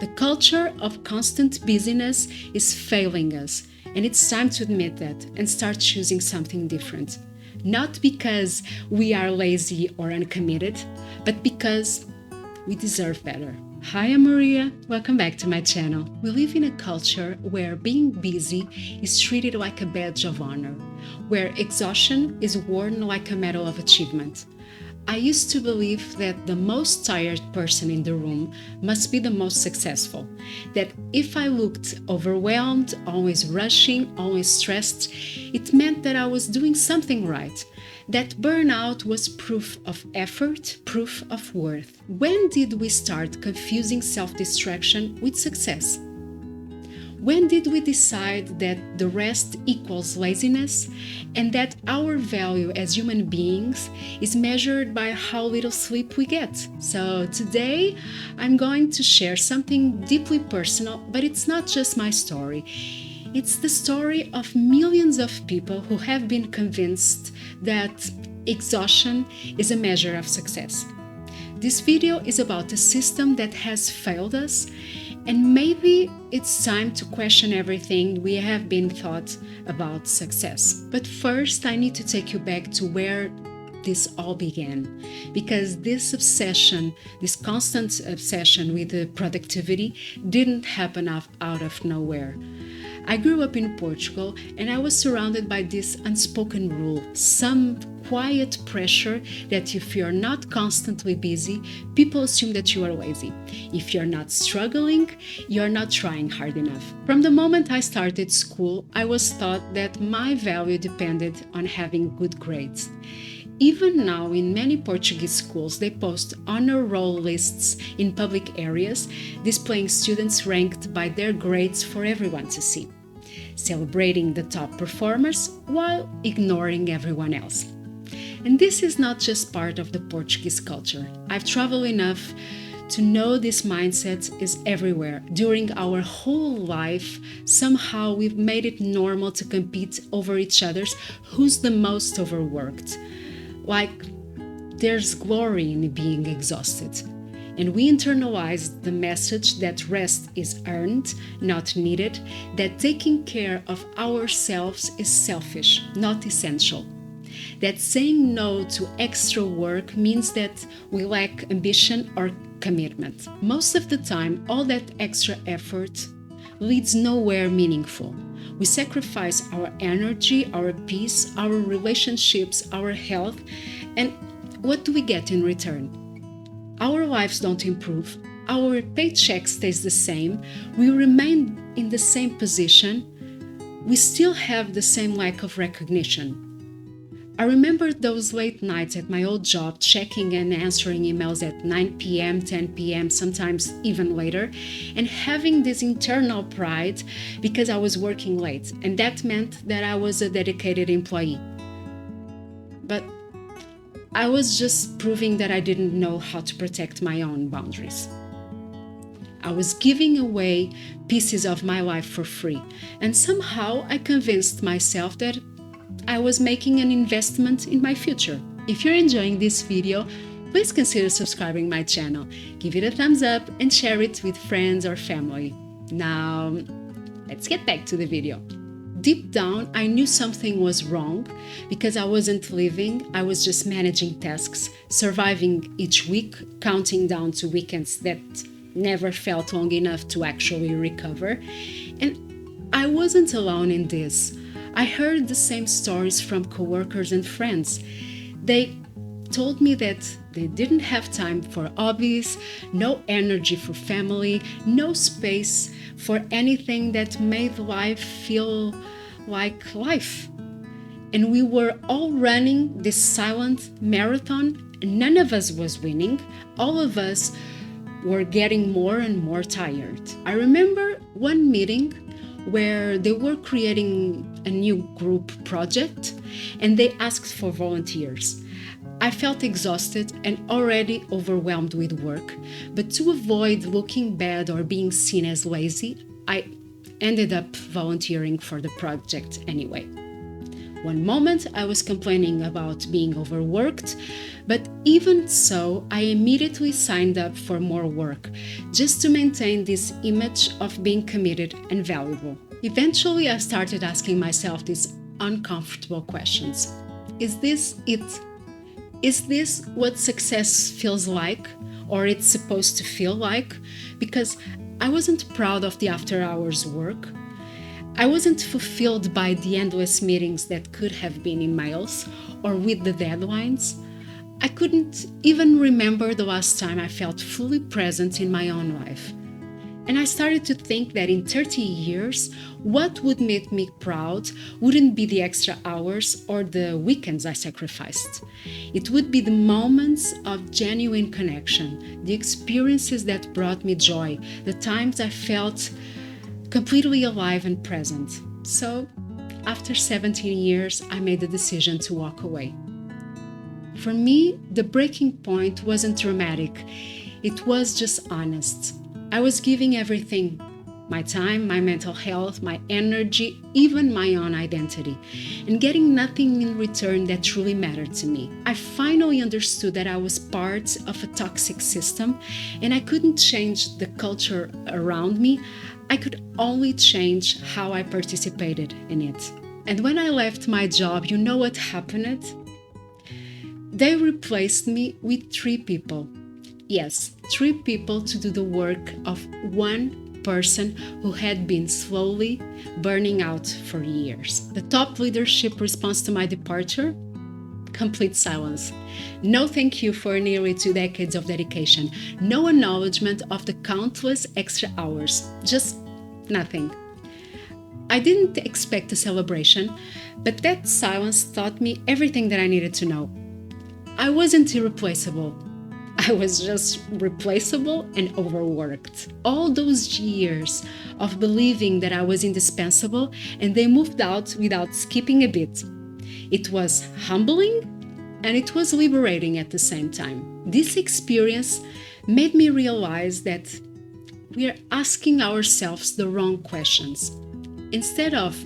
The culture of constant busyness is failing us, and it's time to admit that and start choosing something different. Not because we are lazy or uncommitted, but because we deserve better. Hi, I'm Maria. Welcome back to my channel. We live in a culture where being busy is treated like a badge of honor, where exhaustion is worn like a medal of achievement. I used to believe that the most tired person in the room must be the most successful. That if I looked overwhelmed, always rushing, always stressed, it meant that I was doing something right. That burnout was proof of effort, proof of worth. When did we start confusing self-distraction with success? When did we decide that the rest equals laziness and that our value as human beings is measured by how little sleep we get? So today I'm going to share something deeply personal, but it's not just my story. It's the story of millions of people who have been convinced that exhaustion is a measure of success. This video is about a system that has failed us, and maybe it's time to question everything we have been taught about success. But first, I need to take you back to where this all began, because this obsession, this constant obsession with productivity didn't happen out of nowhere. I grew up in Portugal and I was surrounded by this unspoken rule, some quiet pressure that if you're not constantly busy, people assume that you are lazy. If you're not struggling, you're not trying hard enough. From the moment I started school, I was taught that my value depended on having good grades. Even now, in many Portuguese schools, they post honor roll lists in public areas, displaying students ranked by their grades for everyone to see, celebrating the top performers while ignoring everyone else. And this is not just part of the Portuguese culture. I've traveled enough to know this mindset is everywhere. During our whole life, somehow we've made it normal to compete over each other's who's the most overworked. Like there's glory in being exhausted. And we internalize the message that rest is earned, not needed, that taking care of ourselves is selfish, not essential. That saying no to extra work means that we lack ambition or commitment. Most of the time, all that extra effort leads nowhere meaningful. We sacrifice our energy, our peace, our relationships, our health, and what do we get in return? Our lives don't improve, our paycheck stays the same, we remain in the same position, we still have the same lack of recognition. I remember those late nights at my old job, checking and answering emails at 9 p.m., 10 p.m., sometimes even later, and having this internal pride because I was working late, and that meant that I was a dedicated employee. But I was just proving that I didn't know how to protect my own boundaries. I was giving away pieces of my life for free, and somehow I convinced myself that I was making an investment in my future. If you're enjoying this video, please consider subscribing my channel, give it a thumbs up and share it with friends or family. Now, let's get back to the video. Deep down, I knew something was wrong because I wasn't living, I was just managing tasks, surviving each week, counting down to weekends that never felt long enough to actually recover. And I wasn't alone in this. I heard the same stories from coworkers and friends. They told me that they didn't have time for hobbies, no energy for family, no space for anything that made life feel like life. And we were all running this silent marathon. None of us was winning. All of us were getting more and more tired. I remember one meeting where they were creating a new group project and they asked for volunteers. I felt exhausted and already overwhelmed with work, but to avoid looking bad or being seen as lazy, I ended up volunteering for the project anyway. One moment I was complaining about being overworked, but even so, I immediately signed up for more work just to maintain this image of being committed and valuable. Eventually, I started asking myself these uncomfortable questions. Is this it? Is this what success feels like, or it's supposed to feel like? Because I wasn't proud of the after hours work. I wasn't fulfilled by the endless meetings that could have been emails or with the deadlines. I couldn't even remember the last time I felt fully present in my own life. And I started to think that in 30 years, what would make me proud wouldn't be the extra hours or the weekends I sacrificed. It would be the moments of genuine connection, the experiences that brought me joy, the times I felt completely alive and present. So, after 17 years, I made the decision to walk away. For me, the breaking point wasn't dramatic, it was just honest. I was giving everything: my time, my mental health, my energy, even my own identity, and getting nothing in return that truly mattered to me. I finally understood that I was part of a toxic system and I couldn't change the culture around me. I could only change how I participated in it. And when I left my job, you know what happened? They replaced me with 3 people. Yes, 3 people to do the work of one person who had been slowly burning out for years. The top leadership response to my departure? Complete silence. No thank you for nearly 2 decades of dedication. No acknowledgement of the countless extra hours. Just nothing. I didn't expect a celebration, but that silence taught me everything that I needed to know. I wasn't irreplaceable. I was just replaceable and overworked. All those years of believing that I was indispensable, and they moved out without skipping a beat. It was humbling and it was liberating at the same time. This experience made me realize that we are asking ourselves the wrong questions. Instead of,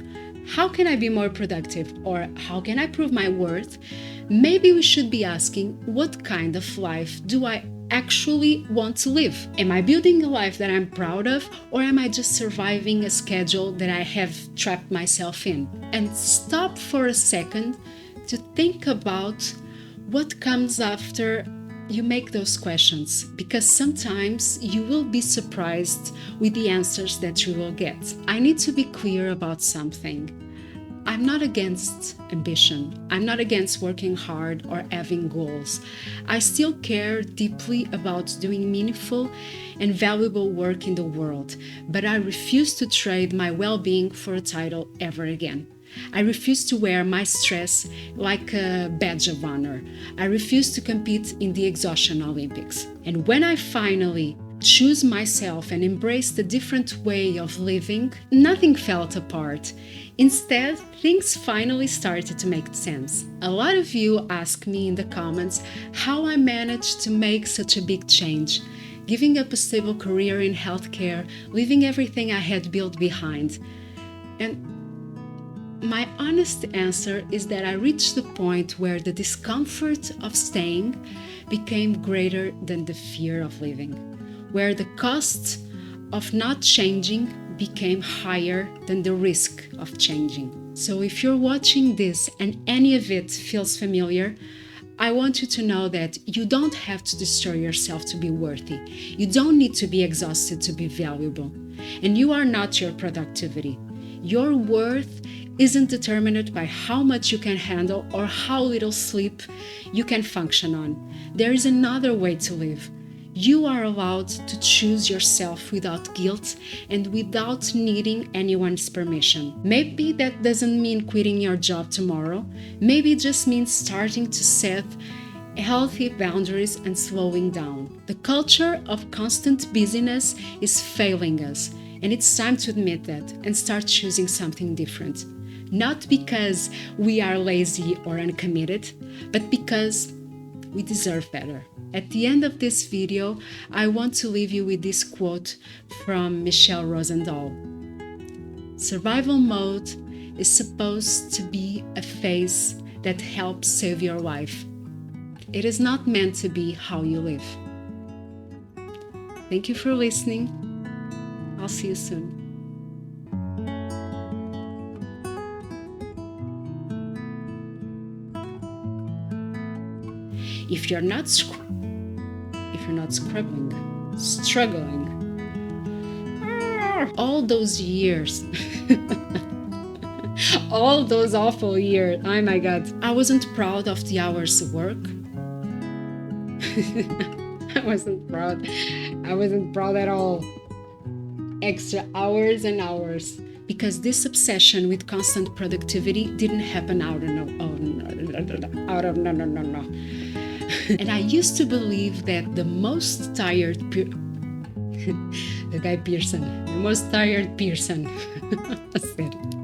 how can I be more productive, or how can I prove my worth, maybe we should be asking, what kind of life do I actually want to live? Am I building a life that I'm proud of, or am I just surviving a schedule that I have trapped myself in? And stop for a second to think about what comes after you make those questions, because sometimes you will be surprised with the answers that you will get. I need to be clear about something. I'm not against ambition. I'm not against working hard or having goals. I still care deeply about doing meaningful and valuable work in the world, but I refuse to trade my well-being for a title ever again. I refuse to wear my stress like a badge of honor. I refuse to compete in the exhaustion Olympics. And when I finally choose myself and embrace the different way of living, nothing fell apart. Instead, things finally started to make sense. A lot of you ask me in the comments how I managed to make such a big change, giving up a stable career in healthcare, leaving everything I had built behind. And my honest answer is that I reached the point where the discomfort of staying became greater than the fear of leaving, where the cost of not changing became higher than the risk of changing. So if you're watching this and any of it feels familiar, I want you to know that you don't have to destroy yourself to be worthy. You don't need to be exhausted to be valuable. And you are not your productivity. Your worth isn't determined by how much you can handle or how little sleep you can function on. There is another way to live. You are allowed to choose yourself without guilt and without needing anyone's permission. Maybe that doesn't mean quitting your job tomorrow. Maybe it just means starting to set healthy boundaries and slowing down. The culture of constant busyness is failing us, and it's time to admit that and start choosing something different. Not because we are lazy or uncommitted, but because we deserve better. At the end of this video, I want to leave you with this quote from Michelle Rosendahl. Survival mode is supposed to be a phase that helps save your life. It is not meant to be how you live. Thank you for listening. I'll see you soon. If you're not struggling, all those years, all those awful years, oh my God, I wasn't proud of the hours of work. I wasn't proud at all. Extra hours and hours. Because this obsession with constant productivity didn't happen out of no. And I used to believe that the most tired person said it.